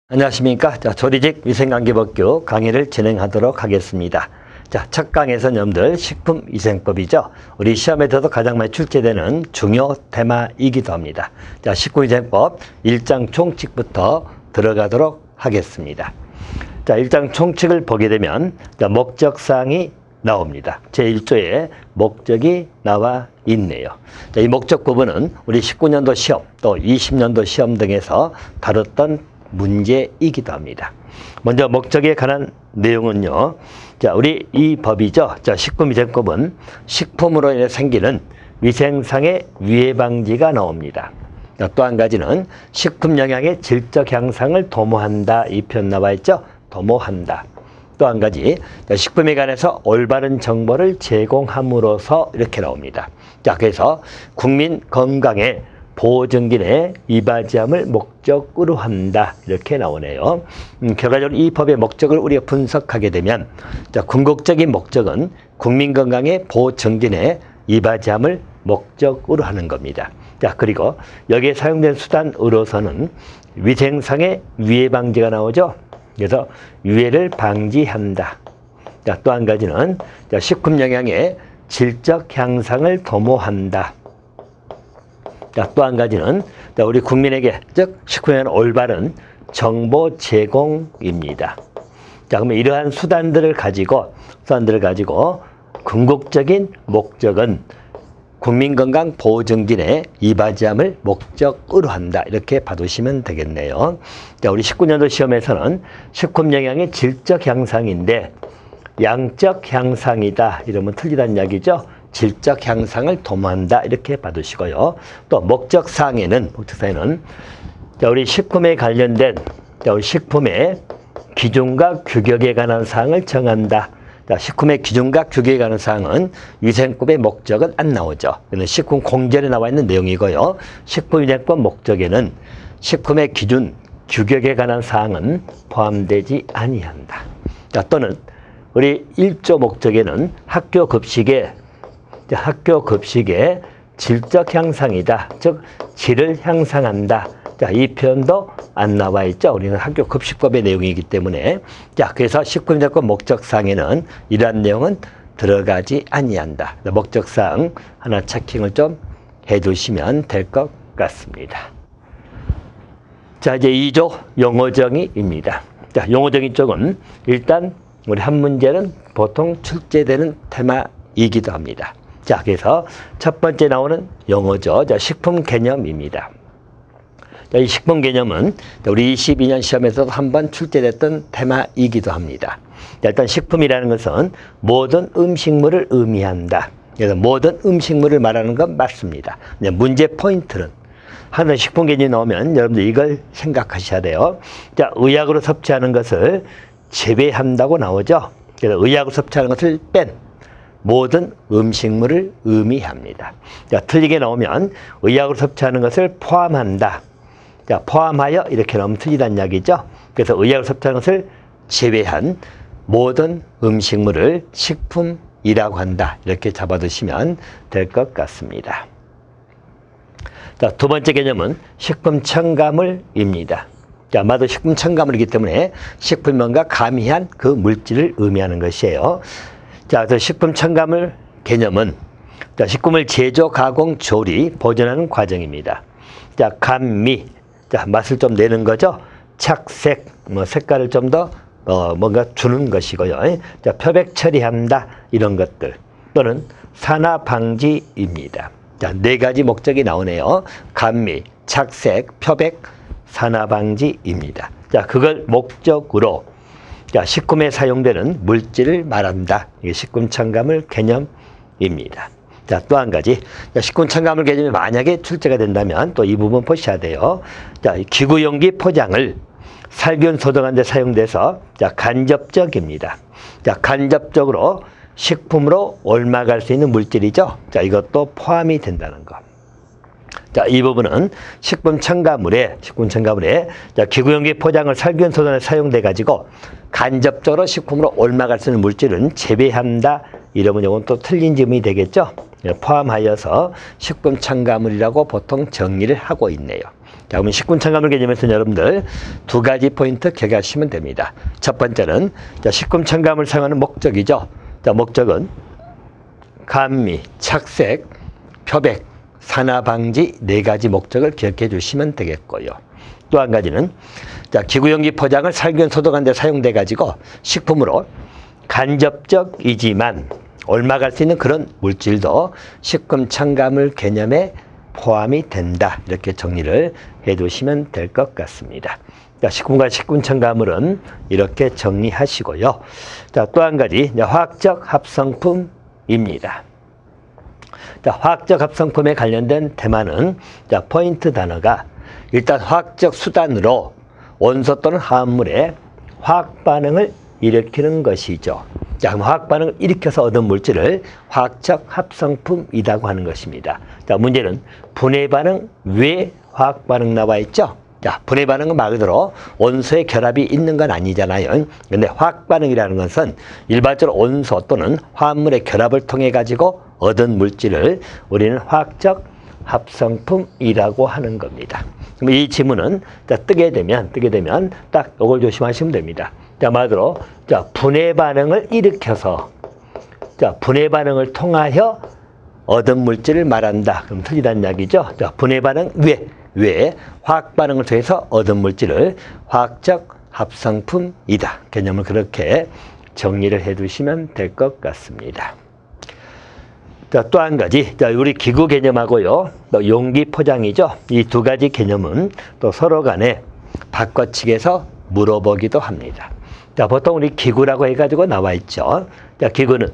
안녕하십니까. 조리직 위생관계법규 강의를 진행하도록 하겠습니다. 첫 강에서는 여러분들 식품위생법이죠. 우리 시험에서도 가장 많이 출제되는 중요 테마이기도 합니다. 식품위생법 1장 총칙부터 들어가도록 하겠습니다. 1장 총칙을 보게 되면 목적사항이 나옵니다. 제1조에 목적이 나와 있네요. 이 목적 부분은 우리 19년도 시험 또 20년도 시험 등에서 다뤘던 문제이기도 합니다. 먼저 목적에 관한 내용은요. 우리 이 법이죠. 식품위생법은 식품으로 인해 생기는 위생상의 위해 방지가 나옵니다. 또 한 가지는 식품 영양의 질적 향상을 도모한다. 이 표현 나와 있죠. 도모한다. 또 한 가지 식품에 관해서 올바른 정보를 제공함으로써 이렇게 나옵니다. 그래서 국민 건강에 보호증진에 이바지함을 목적으로 한다. 이렇게 나오네요. 결과적으로 이 법의 목적을 우리가 분석하게 되면 궁극적인 목적은 국민 건강의 보호증진에 이바지함을 목적으로 하는 겁니다. 그리고 여기에 사용된 수단으로서는 위생상의 위해 방지가 나오죠. 그래서 위해를 방지한다. 또 한 가지는 식품 영양의 질적 향상을 도모한다. 또 한 가지는 우리 국민에게 즉 식품에 대한 올바른 정보 제공입니다. 그러면 이러한 수단들을 가지고 궁극적인 목적은 국민건강 보호증진에 이바지함을 목적으로 한다. 이렇게 봐두시면 되겠네요. 우리 19년도 시험에서는 식품 영양의 질적 향상인데 양적 향상이다. 이러면 틀리다는 이야기죠. 질적 향상을 도모한다. 이렇게 봐두시고요. 또 목적사항에는 우리 식품에 관련된 우리 식품의 기준과 규격에 관한 사항을 정한다. 식품의 기준과 규격에 관한 사항은 위생법의 목적은 안 나오죠. 식품 공제에 나와 있는 내용이고요. 식품위생법 목적에는 식품의 기준, 규격에 관한 사항은 포함되지 아니한다. 또는 우리 1조 목적에는 학교 급식의 질적 향상이다. 즉 질을 향상한다. 이 표현도 안 나와 있죠. 우리는 학교 급식법의 내용이기 때문에. 그래서 식품위생법 목적사항에는 이러한 내용은 들어가지 아니한다. 목적사항 하나 체킹을 좀 해두시면 될 것 같습니다. 이제 2조 용어정의입니다. 용어정의 쪽은 일단 우리 한 문제는 보통 출제되는 테마이기도 합니다. 그래서 첫 번째 나오는 용어죠. 식품 개념입니다. 이 식품 개념은 우리 22년 시험에서도 한번 출제됐던 테마이기도 합니다. 일단 식품이라는 것은 모든 음식물을 의미한다. 그래서 모든 음식물을 말하는 건 맞습니다. 문제 포인트는 하나 식품 개념이 나오면 여러분들 이걸 생각하셔야 돼요. 의약으로 섭취하는 것을 제외한다고 나오죠. 그래서 의약으로 섭취하는 것을 뺀 모든 음식물을 의미합니다. 틀리게 나오면 의약으로 섭취하는 것을 포함한다. 포함하여 이렇게 나오면 틀리다는 이야기죠. 그래서 의약으로 섭취하는 것을 제외한 모든 음식물을 식품이라고 한다. 이렇게 잡아두시면 될 것 같습니다. 두 번째 개념은 식품 첨가물입니다. 아마도 식품 첨가물이기 때문에 식품명과 가미한 그 물질을 의미하는 것이에요. 그래서 식품 첨가물 개념은 식품을 제조, 가공, 조리, 보존하는 과정입니다. 감미, 맛을 좀 내는 거죠. 착색, 색깔을 좀 더 뭔가 주는 것이고요. 표백 처리한다. 이런 것들. 또는 산화 방지입니다. 네 가지 목적이 나오네요. 감미, 착색, 표백, 산화 방지입니다. 그걸 목적으로 식품에 사용되는 물질을 말한다. 이게 식품 첨가물 개념입니다. 또 한 가지 식품 첨가물 개념이 만약에 출제가 된다면 또 이 부분 보셔야 돼요. 기구용기 포장을 살균 소독하는 데 사용돼서 간접적입니다. 간접적으로 식품으로 옮아갈 수 있는 물질이죠. 이것도 포함이 된다는 것. 이 부분은 식품 첨가물에 기구용기 포장을 살균 소독에 사용돼 가지고 간접적으로 식품으로 옮아갈 수 있는 물질은 제외한다. 이러면 이건 또 틀린 질문이 되겠죠. 포함하여서 식품 첨가물이라고 보통 정리를 하고 있네요. 자, 그러면 식품 첨가물 개념에서는 여러분들 두 가지 포인트 기억하시면 됩니다. 첫 번째는 자, 식품 첨가물 사용하는 목적이죠. 자, 목적은 감미, 착색, 표백, 산화 방지 네 가지 목적을 기억해 주시면 되겠고요. 또 한 가지는 자, 기구용기 포장을 살균 소독하는 데 사용돼 가지고 식품으로 간접적이지만 옮아갈 수 있는 그런 물질도 식품 첨가물 개념에 포함이 된다. 이렇게 정리를 해 두시면 될 것 같습니다. 자, 식품과 식품 첨가물은 이렇게 정리하시고요. 자, 또 한 가지 화학적 합성품입니다. 자, 화학적 합성품에 관련된 테마는 자, 포인트 단어가 일단 화학적 수단으로 원소 또는 화합물에 화학 반응을 일으키는 것이죠. 자, 그럼 화학 반응을 일으켜서 얻은 물질을 화학적 합성품이라고 하는 것입니다. 자, 문제는 분해 반응 외 화학 반응 나와 있죠. 자, 분해 반응은 말 그대로 원소의 결합이 있는 건 아니잖아요. 근데 화학 반응이라는 것은 일반적으로 원소 또는 화합물의 결합을 통해 가지고 얻은 물질을 우리는 화학적 합성품이라고 하는 겁니다. 그럼 이 지문은 자, 뜨게 되면 딱 이걸 조심하시면 됩니다. 자, 말대로 자, 분해 반응을 일으켜서 자, 분해 반응을 통하여 얻은 물질을 말한다. 그럼 틀리다는 이야기죠. 자, 분해 반응 외 화학 반응을 통해서 얻은 물질을 화학적 합성품이다. 개념을 그렇게 정리를 해 두시면 될 것 같습니다. 자, 또 한 가지. 자, 우리 기구 개념하고요. 또 용기 포장이죠. 이 두 가지 개념은 또 서로 간에 바꿔치기해서 물어보기도 합니다. 자, 보통 우리 기구라고 해가지고 나와 있죠. 자, 기구는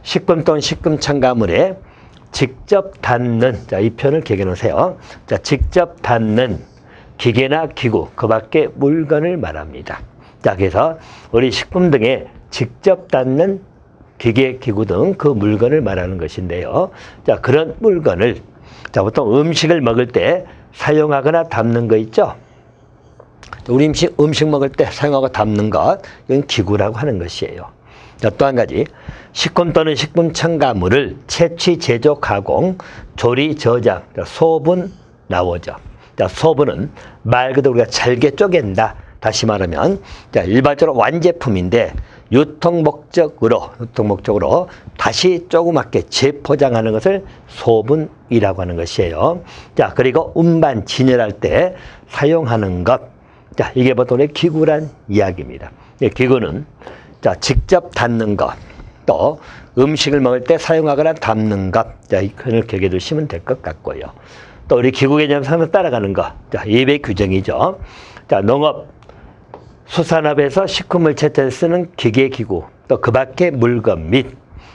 식품 또는 식품 첨가물에 직접 닿는, 자, 이 표현을 기억해 놓으세요. 자, 직접 닿는 기계나 기구, 그 밖에 물건을 말합니다. 자, 그래서 우리 식품 등에 직접 닿는 기계, 기구 등 그 물건을 말하는 것인데요. 자, 그런 물건을, 자, 보통 음식을 먹을 때 사용하거나 담는 거 있죠? 우리 음식 먹을 때 사용하고 담는 것, 이건 기구라고 하는 것이에요. 자, 또 한 가지. 식품 또는 식품 첨가물을 채취, 제조, 가공, 조리, 저장, 소분 나오죠. 자, 소분은 말 그대로 우리가 잘게 쪼갠다. 다시 말하면, 자, 일반적으로 완제품인데, 유통 목적으로 다시 조그맣게 재포장하는 것을 소분이라고 하는 것이에요. 자, 그리고 운반, 진열할 때 사용하는 것. 자, 이게 보통 기구란 이야기입니다. 기구는 자, 직접 닿는 것, 또 음식을 먹을 때 사용하거나 담는 것. 자, 이 표현을 기억해 두시면 될 것 같고요. 또 우리 기구 개념상으로 따라가는 것. 자, 예배 규정이죠. 자, 농업, 수산업에서 식품을 채취해 쓰는 기계, 기구, 또 그 밖의 물건 및,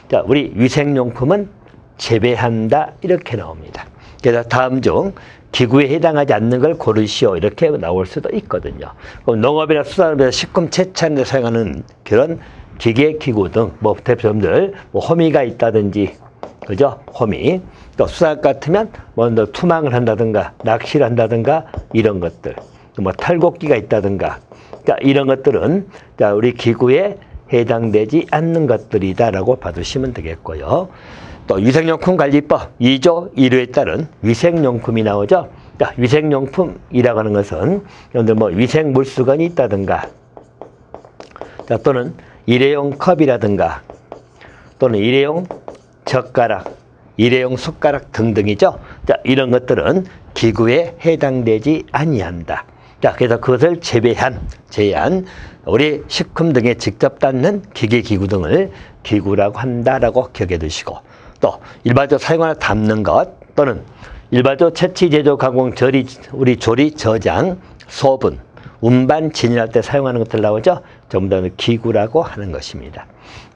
자, 우리 위생용품은 재배한다. 이렇게 나옵니다. 그래서 다음 중 기구에 해당하지 않는 걸 고르시오. 이렇게 나올 수도 있거든요. 그럼 농업이나 수산업에서 식품 채취하는 데 사용하는 그런 기계, 기구 등, 뭐, 대표점들, 뭐, 호미가 있다든지, 그죠? 호미. 또 수산업 같으면, 뭐, 투망을 한다든가, 낚시를 한다든가, 이런 것들. 뭐, 탈곡기가 있다든가. 자, 이런 것들은, 자, 우리 기구에 해당되지 않는 것들이다라고 봐두시면 되겠고요. 또 위생용품 관리법 2조 1호에 따른 위생용품이 나오죠. 자, 위생용품이라고 하는 것은 여러분들 뭐 위생 물수건이 있다든가, 자, 또는 일회용 컵이라든가, 또는 일회용 젓가락, 일회용 숟가락 등등이죠. 자, 이런 것들은 기구에 해당되지 아니한다. 자, 그래서 그것을 제한 우리 식품 등에 직접 닿는 기계, 기구 등을 기구라고 한다라고 기억해 두시고, 또 일반적으로 사용하나 담는 것, 또는 일반적으로 채취, 제조, 가공, 우리 조리, 저장, 소분, 운반, 진열할 때 사용하는 것들 나오죠. 전부 다 기구라고 하는 것입니다.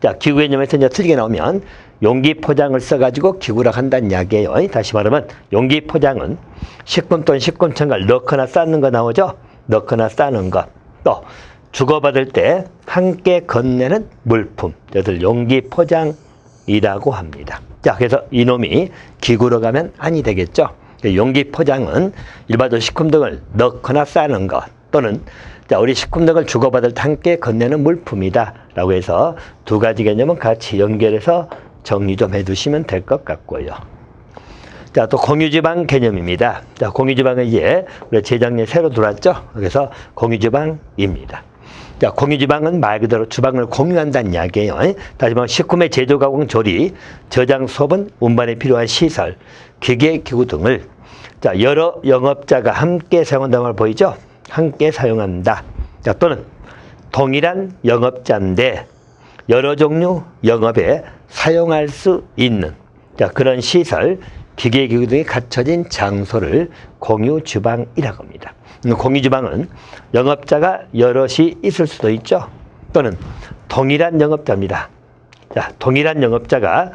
자, 기구 개념에서 이제 틀리게 나오면 용기 포장을 써가지고 기구라고 한다는 이야기예요. 다시 말하면 용기 포장은 식품 또는 식품 첨가를 넣거나 싸는 거 나오죠. 넣거나 싸는 것. 또 주고받을 때 함께 건네는 물품. 이것을 용기 포장이라고 합니다. 자, 그래서 이놈이 기구로 가면 아니 되겠죠. 용기 포장은 일반적으로 식품 등을 넣거나 싸는 것, 또는 자, 우리 식품 등을 주고받을 때 함께 건네는 물품이다 라고 해서 두 가지 개념은 같이 연결해서 정리 좀 해두시면 될 것 같고요. 자, 또 공유지방 개념입니다. 자, 공유지방은 이제 우리 재작년에 새로 들어왔죠. 그래서 공유지방입니다. 자, 공유지방은 말 그대로 주방을 공유한다는 이야기예요. 다시 말하면 식품의 제조, 가공, 조리, 저장, 소분, 운반에 필요한 시설, 기계, 기구 등을 자, 여러 영업자가 함께 사용한다는 걸 보이죠? 함께 사용한다. 자, 또는 동일한 영업자인데 여러 종류 영업에 사용할 수 있는 자, 그런 시설, 기계, 기구 등이 갖춰진 장소를 공유주방이라고 합니다. 공유주방은 영업자가 여럿이 있을 수도 있죠. 또는 동일한 영업자입니다. 자, 동일한 영업자가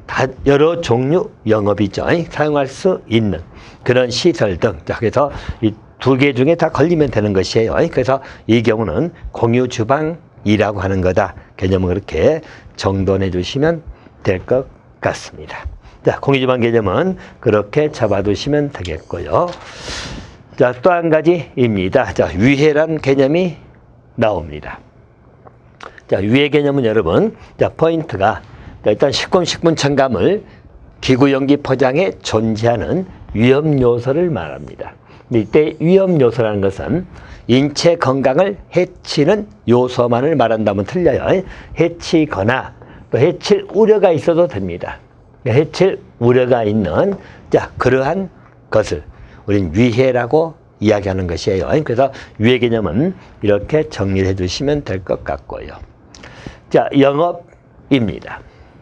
다 여러 종류 영업이죠. 사용할 수 있는 그런 시설 등. 자, 그래서 이 두 개 중에 다 걸리면 되는 것이에요. 그래서 이 경우는 공유주방이라고 하는 거다. 개념을 그렇게 정돈해 주시면 될 것 같습니다. 자, 공유주방 개념은 그렇게 잡아두시면 되겠고요. 자, 또 한 가지입니다. 자, 위해란 개념이 나옵니다. 자, 위해 개념은 여러분, 자, 포인트가 자, 일단 식품 첨가물, 기구, 용기, 포장에 존재하는 위험 요소를 말합니다. 이때 위험 요소라는 것은 인체 건강을 해치는 요소만을 말한다면 틀려요. 해치거나 또 해칠 우려가 있어도 됩니다. 해칠 우려가 있는 자, 그러한 것을 우린 위해라고 이야기하는 것이에요. 그래서 위해 개념은 이렇게 정리를 해주시면 될 것 같고요. 자, 영업입니다.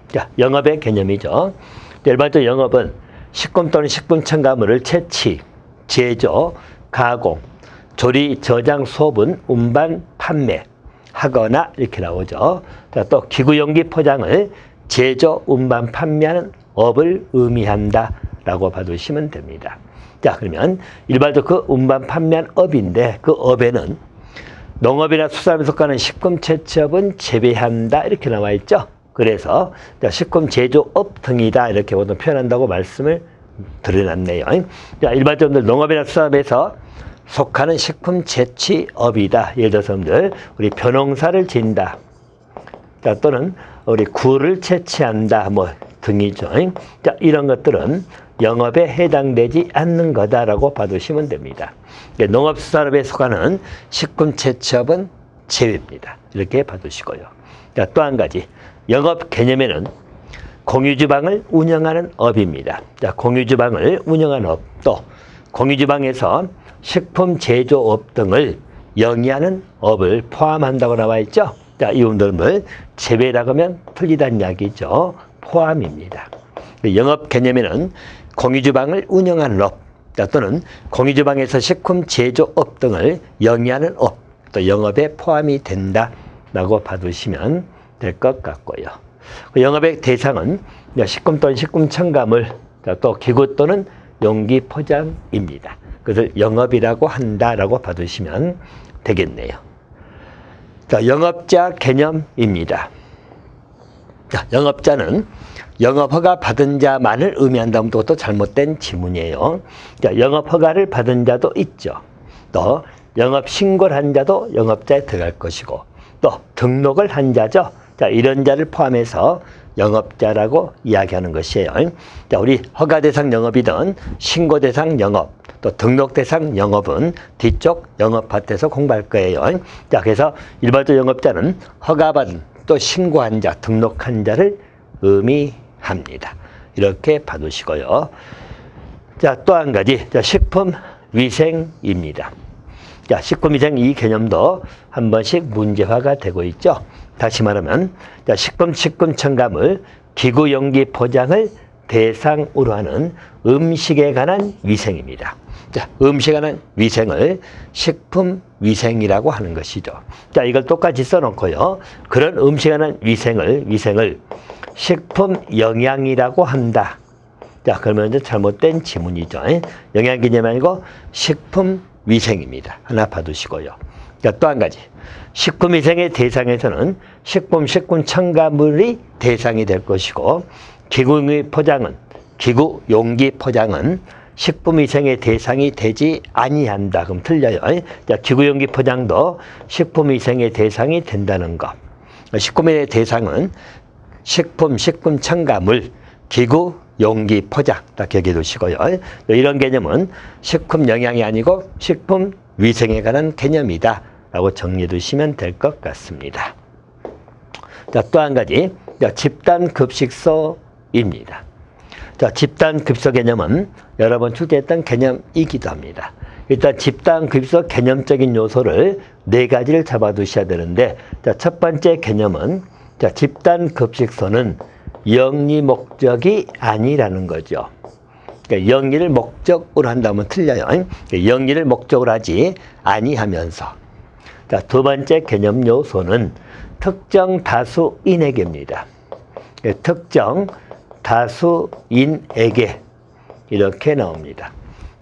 자, 영업의 개념이죠. 일반적으로 영업은 식품 또는 식품 첨가물을 채취, 제조, 가공, 조리, 저장, 소분, 운반, 판매 하거나 이렇게 나오죠. 자, 또 기구, 용기, 포장을 제조, 운반, 판매하는 업을 의미한다라고 봐두시면 됩니다. 자, 그러면 일반적으로 그 운반, 판매한 업인데 그 업에는 농업이나 수산업에 속하는 식품 채취업은 제외한다 이렇게 나와 있죠. 그래서 식품 제조업 등이다 이렇게 보통 표현한다고 말씀을 드려놨네요. 자, 일반적으로 농업이나 수산업에서 속하는 식품 채취업이다. 예를 들어서 우리 벼농사를 짓는다. 자, 또는 우리 굴을 채취한다 뭐 등이죠. 자, 이런 것들은 영업에 해당되지 않는 거다라고 봐두시면 됩니다. 농업수산업에 속하는 식품 채취업은 제외입니다. 이렇게 봐두시고요. 자, 또 한 가지 영업 개념에는 공유주방을 운영하는 업입니다. 자, 공유주방을 운영하는 업, 또 공유주방에서 식품 제조업 등을 영위하는 업을 포함한다고 나와 있죠. 자, 이 운동을 제외라고 하면 틀리다는 이야기죠. 포함입니다. 영업 개념에는 공유주방을 운영하는 업, 또는 공유주방에서 식품 제조업 등을 영위하는 업, 또 영업에 포함이 된다라고 봐두시면 될 것 같고요. 영업의 대상은 식품 또는 식품 첨가물, 또 기구 또는 용기 포장입니다. 그것을 영업이라고 한다라고 봐두시면 되겠네요. 자, 영업자 개념입니다. 자, 영업자는 영업허가 받은 자만을 의미한다면 그것도 잘못된 지문이에요. 자, 영업허가를 받은 자도 있죠. 또 영업신고를 한 자도 영업자에 들어갈 것이고 또 등록을 한 자죠. 자, 이런 자를 포함해서 영업자라고 이야기하는 것이에요. 자, 우리 허가 대상 영업이든 신고 대상 영업, 또 등록 대상 영업은 뒤쪽 영업 파트에서 공부할 거예요. 자, 그래서 일반적 영업자는 허가받은 또 신고한 자, 등록한 자를 의미합니다. 이렇게 봐두시고요. 자, 또 한 가지, 자, 식품위생입니다. 자, 식품위생 이 개념도 한 번씩 문제화가 되고 있죠. 다시 말하면 자, 식품 첨가물, 기구, 용기, 포장을 대상으로 하는 음식에 관한 위생입니다. 자, 음식에 관한 위생을 식품위생이라고 하는 것이죠. 자, 이걸 똑같이 써놓고요. 그런 음식에 관한 위생을 식품영양이라고 한다. 자, 그러면 이제 잘못된 지문이죠. 영양 개념이 아니고 식품위생입니다. 하나 봐두시고요. 자, 또 한 가지. 식품위생의 대상에서는 식품 첨가물이 대상이 될 것이고 기구, 용기 포장은 식품위생의 대상이 되지 아니한다. 그럼 틀려요. 자, 기구, 용기 포장도 식품위생의 대상이 된다는 것. 식품의 대상은 식품, 식품 첨가물, 기구, 용기, 포장 다 기억해 두시고요. 이런 개념은 식품 영양이 아니고 식품 위생에 관한 개념이다 라고 정리해 두시면 될 것 같습니다. 자, 또 한 가지 집단 급식소입니다. 자, 집단 급식소 개념은 여러 번 출제했던 개념이기도 합니다. 일단 집단 급식소 개념적인 요소를 4가지를 잡아 두셔야 되는데, 자, 첫 번째 개념은 자, 집단 급식소는 영리 목적이 아니라는 거죠. 그러니까 영리를 목적으로 한다면 틀려요. 영리를 목적으로 하지 아니하면서. 자, 두 번째 개념 요소는 특정 다수인에게입니다. 특정 다수인에게 이렇게 나옵니다.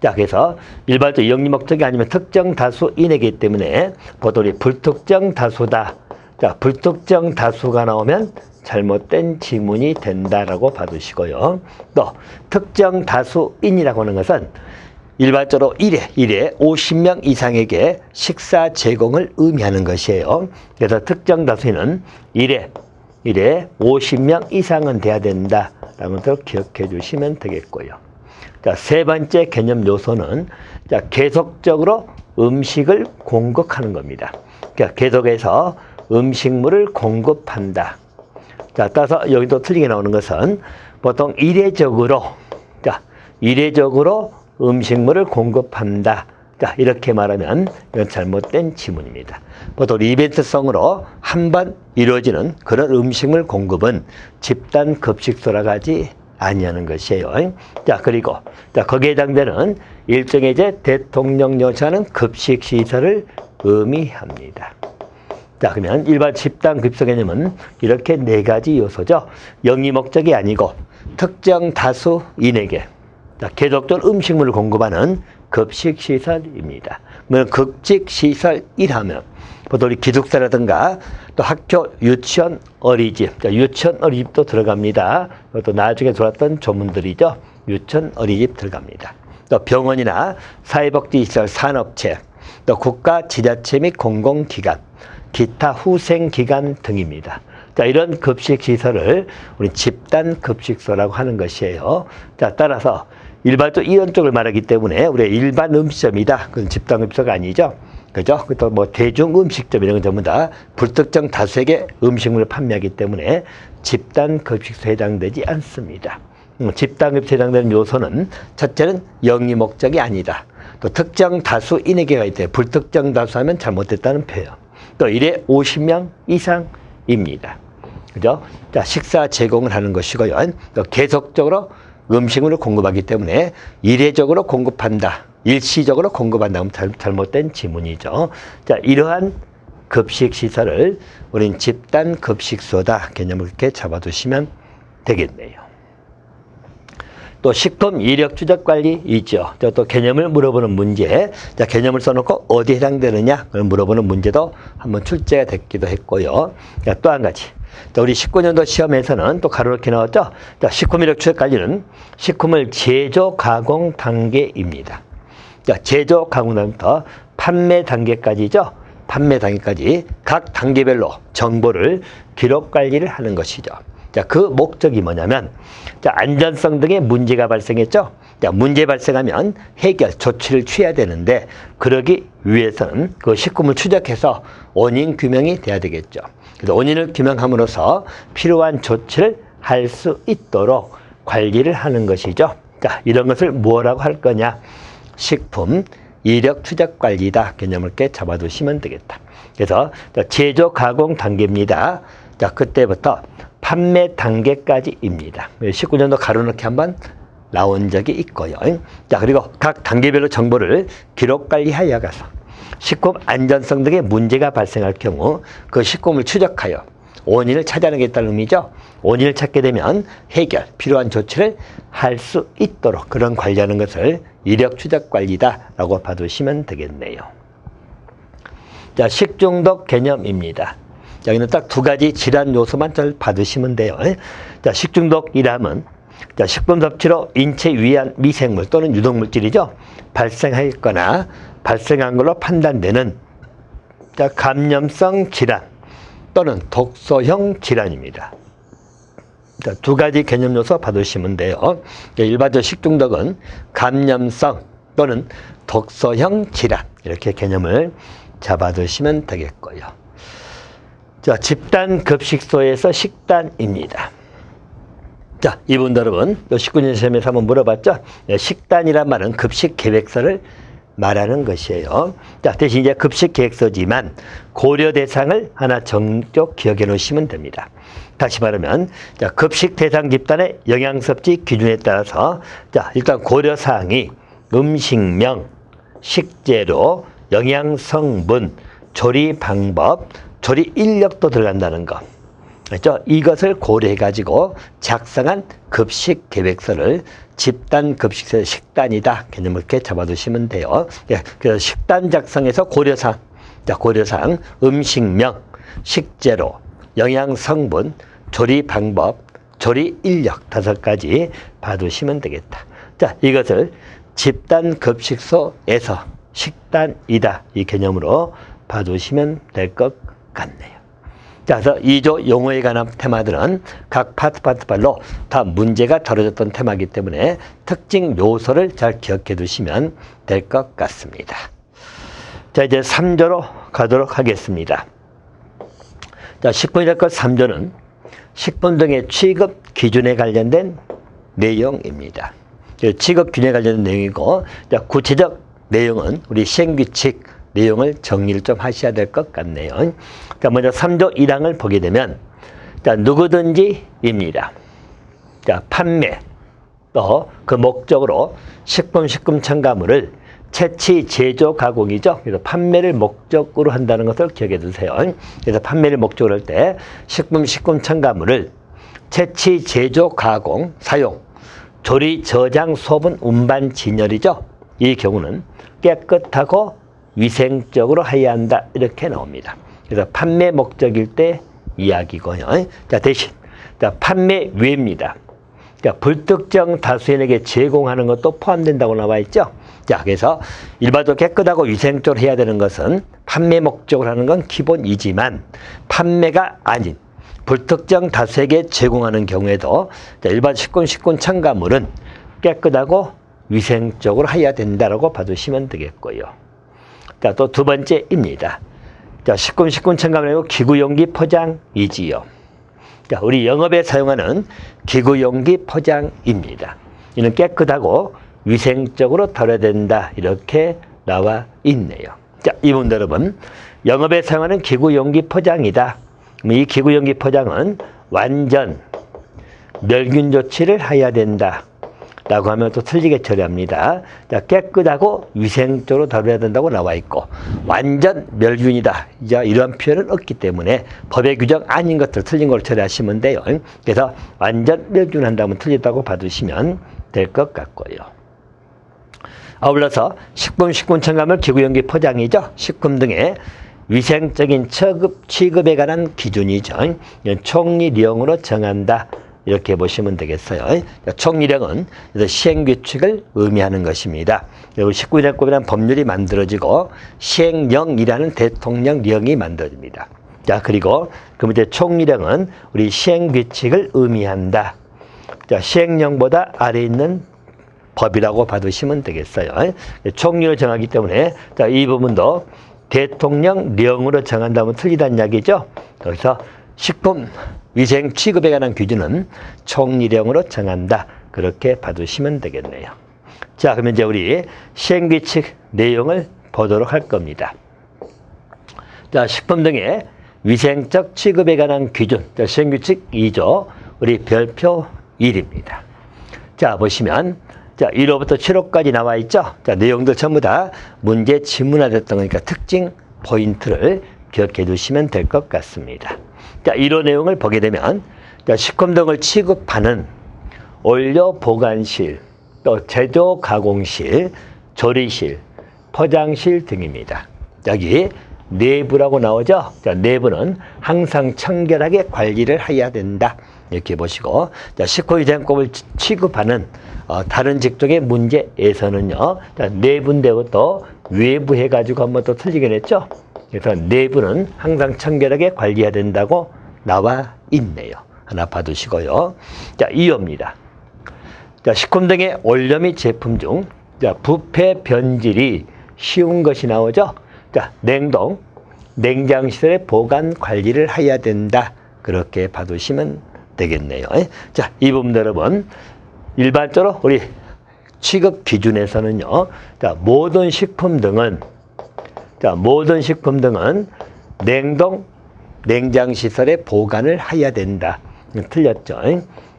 자, 그래서 일반적으로 영리 목적이 아니면 특정 다수인에게 때문에 보통 불특정 다수다. 자, 불특정 다수가 나오면 잘못된 지문이 된다라고 봐두시고요. 또 특정 다수인이라고 하는 것은 일반적으로 1회 50명 이상에게 식사 제공을 의미하는 것이에요. 그래서 특정 다수인은 1회 50명 이상은 돼야 된다라는 것을 기억해 주시면 되겠고요. 자, 세 번째 개념 요소는 자, 계속적으로 음식을 공급하는 겁니다. 그러니까 계속해서 음식물을 공급한다. 자, 따라서 여기도 틀리게 나오는 것은 보통 이례적으로 음식물을 공급한다. 자, 이렇게 말하면 이건 잘못된 지문입니다. 보통 이벤트성으로 한 번 이루어지는 그런 음식물 공급은 집단 급식소라고 하지 아니하는 것이에요. 자, 그리고 자, 거기에 해당되는 일종의 이제 대통령 요청하는 급식 시설을 의미합니다. 자, 그러면 일반 집단 급식소 개념은 이렇게 4가지 요소죠. 영리 목적이 아니고 특정 다수인에게 자, 계속적으로 음식물을 공급하는 급식시설입니다. 그러면 급식시설이라면 보통 우리 기숙사라든가 또 학교, 유치원, 어린이집, 자, 유치원, 어린이집도 들어갑니다. 또 나중에 들어왔던 조문들이죠. 유치원, 어린이집 들어갑니다. 또 병원이나 사회복지시설, 산업체, 또 국가, 지자체 및 공공기관, 기타 후생기관 등입니다. 자, 이런 급식시설을 우리 집단급식소라고 하는 것이에요. 자, 따라서 일반적으로 이런 쪽을 말하기 때문에 우리가 일반 음식점이다. 그건 집단급식소가 아니죠. 그죠? 또 뭐 대중음식점 이런 건 전부 다 불특정 다수에게 음식물을 판매하기 때문에 집단급식소에 해당되지 않습니다. 집단급식소에 해당되는 요소는 첫째는 영리 목적이 아니다. 또 특정 다수인에게 가 있대. 불특정 다수하면 잘못됐다는 표현. 또 1회 50명 이상입니다. 그죠? 자, 식사 제공을 하는 것이고요. 또 계속적으로 음식물을 공급하기 때문에 이례적으로 공급한다. 일시적으로 공급한다 하면 잘못된 지문이죠. 자, 이러한 급식시설을 우린 집단급식소다 개념을 이렇게 잡아두시면 되겠네요. 또 식품 이력 추적 관리 있죠. 또 개념을 물어보는 문제. 자, 개념을 써놓고 어디에 해당되느냐 그걸 물어보는 문제도 한번 출제가 됐기도 했고요. 자, 또 한 가지. 자, 우리 19년도 시험에서는 또 가로 이렇게 나왔죠. 자, 식품 이력 추적 관리는 식품을 제조 가공 단계입니다. 자, 제조 가공 단계부터 판매 단계까지죠. 판매 단계까지 각 단계별로 정보를 기록 관리를 하는 것이죠. 자, 그 목적이 뭐냐면, 자, 안전성 등의 문제가 발생했죠. 자, 문제 발생하면 해결, 조치를 취해야 되는데, 그러기 위해서는 그 식품을 추적해서 원인 규명이 돼야 되겠죠. 그래서 원인을 규명함으로써 필요한 조치를 할 수 있도록 관리를 하는 것이죠. 자, 이런 것을 뭐라고 할 거냐? 식품 이력 추적 관리다 개념을 이렇게 잡아두시면 되겠다. 그래서 제조 가공 단계입니다. 자, 그때부터 판매 단계까지입니다. 19년도 가로넣기 한번 나온 적이 있고요. 자, 그리고 각 단계별로 정보를 기록 관리하여 가서 식품 안전성 등의 문제가 발생할 경우 그 식품을 추적하여 원인을 찾아내겠다는 의미죠. 원인을 찾게 되면 해결, 필요한 조치를 할 수 있도록 그런 관리하는 것을 이력 추적 관리다라고 봐두시면 되겠네요. 자, 식중독 개념입니다. 여기는 딱 2가지 질환 요소만 잘 받으시면 돼요. 자, 식중독이라면 자, 식품 섭취로 인체 위한 미생물 또는 유독물질이죠. 발생하였거나 발생한 걸로 판단되는 자, 감염성 질환 또는 독소형 질환입니다. 자, 두 가지 개념 요소 봐두시면 돼요. 일반적 식중독은 감염성 또는 독소형 질환 이렇게 개념을 잡아두시면 되겠고요. 자, 집단 급식소에서 식단입니다. 자, 이분들 여러분, 19년 시험에서 한번 물어봤죠? 식단이란 말은 급식 계획서를 말하는 것이에요. 자, 대신 이제 급식 계획서지만 고려 대상을 하나 정적 기억해 놓으시면 됩니다. 다시 말하면, 자, 급식 대상 집단의 영양 섭취 기준에 따라서, 자, 일단 고려 사항이 음식명, 식재료, 영양 성분, 조리 방법, 조리 인력도 들어간다는 거. 그렇죠? 이것을 고려해 가지고 작성한 급식 계획서를 집단 급식소의 식단이다 개념을 이렇게 잡아두시면 돼요. 예, 그래서 식단 작성에서 고려사항, 자, 고려사항, 음식명, 식재료, 영양 성분, 조리 방법, 조리 인력 5가지 봐두시면 되겠다. 자, 이것을 집단 급식소에서 식단이다 이 개념으로 봐두시면 될 것 같네요. 자, 그래서 2조 용어에 관한 테마들은 각 파트별로 다 문제가 다뤄졌던 테마이기 때문에 특징 요소를 잘 기억해 두시면 될 것 같습니다. 자, 이제 3조로 가도록 하겠습니다. 자, 식품의료법 3조는 식품 등의 취급 기준에 관련된 내용입니다. 취급 기준에 관련된 내용이고, 자, 구체적 내용은 우리 시행규칙 내용을 정리를 좀 하셔야 될 것 같네요. 자, 먼저 3조 1항을 보게 되면, 자, 누구든지입니다. 자, 판매, 또 그 목적으로 식품 첨가물을 채취, 제조, 가공이죠. 그래서 판매를 목적으로 한다는 것을 기억해 두세요. 그래서 판매를 목적으로 할 때 식품 첨가물을 채취, 제조, 가공, 사용, 조리, 저장, 소분, 운반, 진열이죠. 이 경우는 깨끗하고 위생적으로 해야 한다 이렇게 나옵니다. 그래서 판매 목적일 때 이야기고요. 자, 대신 자, 판매 외입니다. 자, 불특정 다수인에게 제공하는 것도 포함된다고 나와 있죠. 자, 그래서 일반적으로 깨끗하고 위생적으로 해야 되는 것은 판매 목적으로 하는 건 기본이지만 판매가 아닌 불특정 다수에게 제공하는 경우에도 자, 일반 식품 첨가물은 깨끗하고 위생적으로 해야 된다라고 봐주시면 되겠고요. 자, 또 두 번째입니다. 자, 식품 첨가물이고 기구용기 포장이지요. 자, 우리 영업에 사용하는 기구용기 포장입니다. 이는 깨끗하고 위생적으로 다뤄야 된다 이렇게 나와 있네요. 자, 이분들 여러분, 영업에 사용하는 기구용기 포장이다. 이 기구용기 포장은 완전 멸균 조치를 해야 된다 라고 하면 또 틀리게 처리합니다. 자, 깨끗하고 위생적으로 다뤄야 된다고 나와 있고, 완전 멸균이다. 이러한 표현은 없기 때문에 법의 규정 아닌 것들 틀린 걸 처리하시면 돼요. 그래서 완전 멸균한다면 틀렸다고 봐두시면 될 것 같고요. 아울러서 식품 첨가물 기구용기 포장이죠. 식품 등의 위생적인 취급에 관한 기준이죠. 총리령으로 정한다. 이렇게 보시면 되겠어요. 총리령은 시행규칙을 의미하는 것입니다. 19일법이라는 법률이 만들어지고 시행령이라는 대통령령이 만들어집니다. 자, 그리고 그럼 이제 총리령은 우리 시행규칙을 의미한다. 자, 시행령보다 아래 있는 법이라고 봐두시면 되겠어요. 총리로 정하기 때문에 자, 이 부분도 대통령령으로 정한다면 틀리다는 이야기죠. 그래서 식품 위생 취급에 관한 기준은 총리령으로 정한다. 그렇게 봐두시면 되겠네요. 자, 그러면 이제 우리 시행규칙 내용을 보도록 할 겁니다. 자, 식품 등의 위생적 취급에 관한 기준. 자, 시행규칙 2조 우리 별표 1입니다. 자, 보시면 자, 1호부터 7호까지 나와 있죠. 자, 내용들 전부 다 문제 지문화됐던 거니까 특징 포인트를 기억해 두시면 될 것 같습니다. 자, 1호 내용을 보게 되면 자, 식품 등을 취급하는 원료 보관실, 또 제조 가공실, 조리실, 포장실 등입니다. 여기 내부라고 나오죠. 자, 내부는 항상 청결하게 관리를 해야 된다. 이렇게 보시고, 자, 식품위생법을 취급하는 다른 직종의 문제에서는요, 자, 내부인데고 또 외부 해가지고 한번 또 틀리게 냈죠. 그래서 내부는 항상 청결하게 관리해야 된다고 나와 있네요. 하나 봐두시고요. 자, 2호입니다. 자, 식품 등의 원료 및 제품 중 자, 부패 변질이 쉬운 것이 나오죠. 자, 냉동, 냉장시설의 보관 관리를 해야 된다. 그렇게 봐두시면 되겠네요. 자, 이 부분 여러분, 일반적으로 우리 취급 기준에서는요, 자, 모든 식품 등은 냉동, 냉장시설에 보관을 해야 된다. 틀렸죠.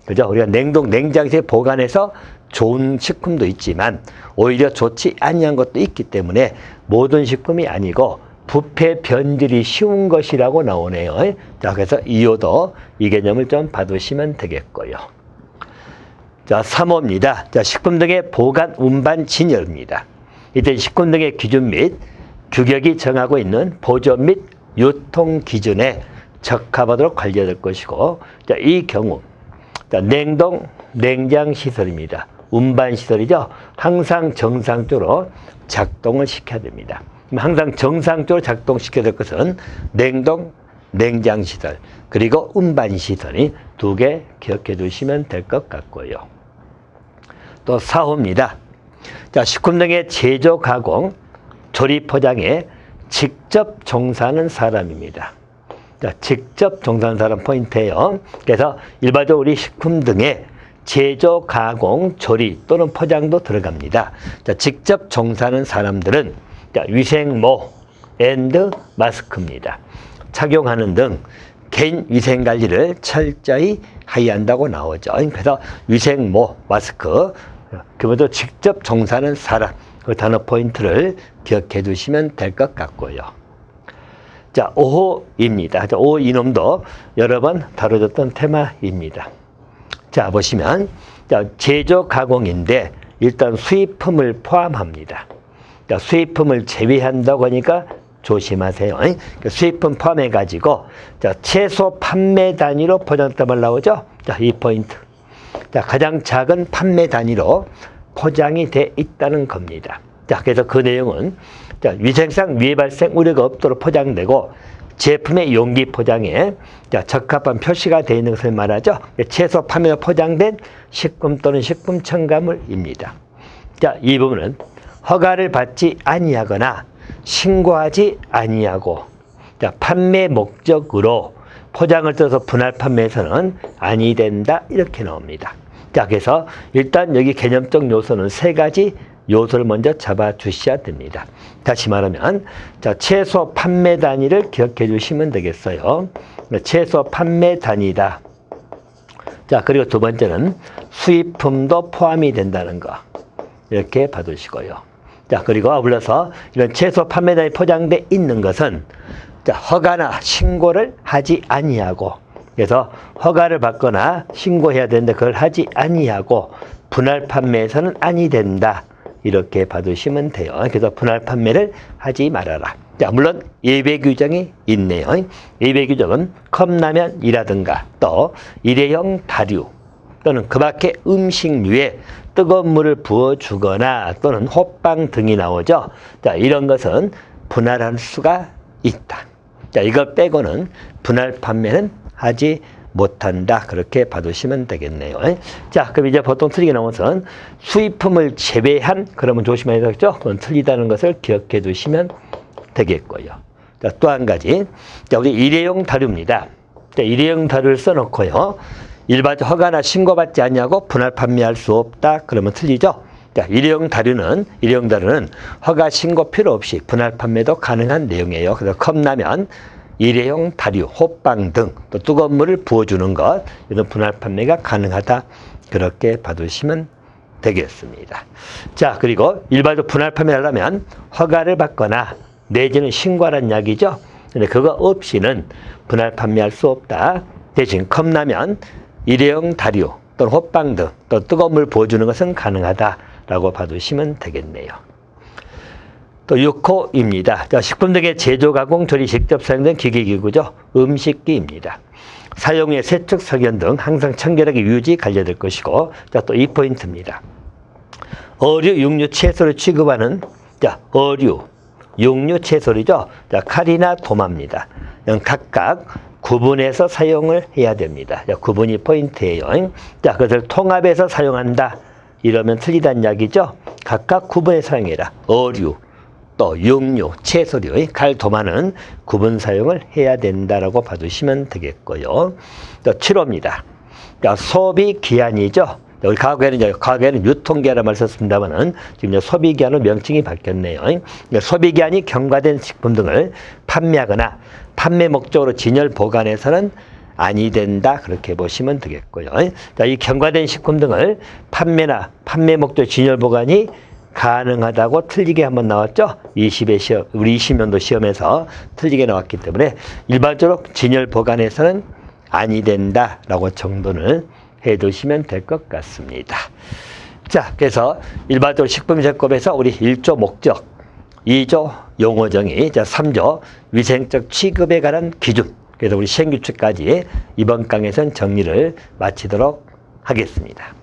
그죠? 우리가 냉동, 냉장시설에 보관해서 좋은 식품도 있지만 오히려 좋지 아니한 것도 있기 때문에 모든 식품이 아니고 부패 변질이 쉬운 것이라고 나오네요. 자, 그래서 2호도 이 개념을 좀 봐두시면 되겠고요. 자, 3호입니다. 자, 식품 등의 보관, 운반, 진열입니다. 이때 식품 등의 기준 및 규격이 정하고 있는 보존 및 유통 기준에 적합하도록 관리해야 될 것이고, 자, 이 경우, 자, 냉동, 냉장 시설입니다. 운반 시설이죠. 항상 정상적으로 작동을 시켜야 됩니다. 항상 정상적으로 작동시켜야 될 것은 냉동, 냉장 시설, 그리고 운반 시설이 두 개 기억해 두시면 될 것 같고요. 또 4호입니다. 자, 식품 등의 제조, 가공, 조리, 포장에 직접 종사하는 사람입니다. 자, 직접 종사하는 사람 포인트예요. 그래서 일반적으로 우리 식품 등의 제조, 가공, 조리 또는 포장도 들어갑니다. 자, 직접 종사하는 사람들은 자, 위생모 앤드 마스크입니다. 착용하는 등 개인 위생 관리를 철저히 해야 한다고 나오죠. 그래서 위생모, 마스크, 그보다 직접 종사하는 사람, 그 단어 포인트를 기억해 두시면 될 것 같고요. 자, 5호입니다. 5호 이놈도 여러 번 다뤄졌던 테마입니다. 자, 보시면 자, 제조 가공인데 일단 수입품을 포함합니다. 자, 수입품을 제외한다고 하니까 조심하세요. 수입품 포함해 가지고 자, 최소 판매 단위로 포장점을 나오죠. 자, 이 포인트. 자, 가장 작은 판매 단위로 포장이 돼 있다는 겁니다. 자, 그래서 그 내용은 자, 위생상 위해 발생 우려가 없도록 포장되고 제품의 용기 포장에 자, 적합한 표시가 되어 있는 것을 말하죠. 최소 판매로 포장된 식품 또는 식품 첨가물입니다. 자, 이 부분은 허가를 받지 아니하거나 신고하지 아니하고 자, 판매 목적으로 포장을 떠서 분할 판매해서는 아니 된다. 이렇게 나옵니다. 자, 그래서 일단 여기 개념적 요소는 세 가지 요소를 먼저 잡아 주셔야 됩니다. 다시 말하면 자, 최소 판매 단위를 기억해 주시면 되겠어요. 최소 판매 단위다. 자, 그리고 두 번째는 수입품도 포함이 된다는 거. 이렇게 봐두시고요. 자, 그리고 아울러서 이런 최소 판매 단위 포장돼 있는 것은 자, 허가나 신고를 하지 아니하고, 그래서 허가를 받거나 신고해야 되는데 그걸 하지 아니하고 분할 판매에서는 아니 된다. 이렇게 봐두시면 돼요. 그래서 분할 판매를 하지 말아라. 자, 물론 예외 규정이 있네요. 예외 규정은 컵라면이라든가 또 일회용 다류 또는 그 밖의 음식류에 뜨거운 물을 부어주거나 또는 호빵 등이 나오죠. 자, 이런 것은 분할할 수가 있다. 자, 이걸 빼고는 분할 판매는 하지 못한다. 그렇게 봐두시면 되겠네요. 자, 그럼 이제 보통 틀리게 나온 것은 수입품을 제외한, 그러면 조심해야 되겠죠? 그건 틀리다는 것을 기억해 두시면 되겠고요. 자, 또 한 가지. 자, 우리 일회용 다류입니다. 자, 일회용 다류를 써놓고요. 일반적 허가나 신고받지 않냐고 분할 판매할 수 없다. 그러면 틀리죠? 자, 일회용 다류는 허가 신고 필요 없이 분할 판매도 가능한 내용이에요. 그래서 컵라면, 일회용 다류, 호빵 등 또 뜨거운 물을 부어주는 것, 이런 분할 판매가 가능하다. 그렇게 봐두시면 되겠습니다. 자, 그리고 일반적으로 분할 판매를 하려면 허가를 받거나 내지는 신고하라는 이야기죠. 근데 그거 없이는 분할 판매할 수 없다. 대신 컵라면, 일회용 다류 또는 호빵 등 또 뜨거운 물 부어주는 것은 가능하다라고 봐두시면 되겠네요. 또 6호입니다. 자, 식품 등의 제조, 가공, 조리, 직접 사용된 기계기구죠. 음식기입니다. 사용 후에 세척, 석연 등 항상 청결하게 유지, 관리될 것이고, 자, 또 이 포인트입니다. 어류, 육류, 채소를 취급하는 자, 어류, 육류, 채소이죠. 자, 칼이나 도마입니다. 각각 구분해서 사용을 해야 됩니다. 자, 구분이 포인트예요. 자, 그것을 통합해서 사용한다. 이러면 틀리다는 이야기죠. 각각 구분해서 사용해라. 어류, 또 육류, 채소류, 갈, 도마는 구분 사용을 해야 된다라고 봐주시면 되겠고요. 또 7호입니다. 자, 소비 기한이죠. 여기 과거에는 유통기한이라는 말을 썼습니다만은 지금 소비 기한으로 명칭이 바뀌었네요. 소비 기한이 경과된 식품 등을 판매하거나 판매 목적으로 진열 보관해서는 아니 된다. 그렇게 보시면 되겠고요. 자, 이 경과된 식품 등을 판매나 판매 목적 진열 보관이 가능하다고 틀리게 한번 나왔죠. 우리 20년도 시험에서 틀리게 나왔기 때문에 일반적으로 진열 보관해서는 아니 된다라고 정돈을 해두시면 될 것 같습니다. 자, 그래서 일반적으로 식품의제법에서 우리 1조 목적, 2조 용어정의, 3조 위생적 취급에 관한 기준, 그래서 우리 시행규칙까지 이번 강의에서는 정리를 마치도록 하겠습니다.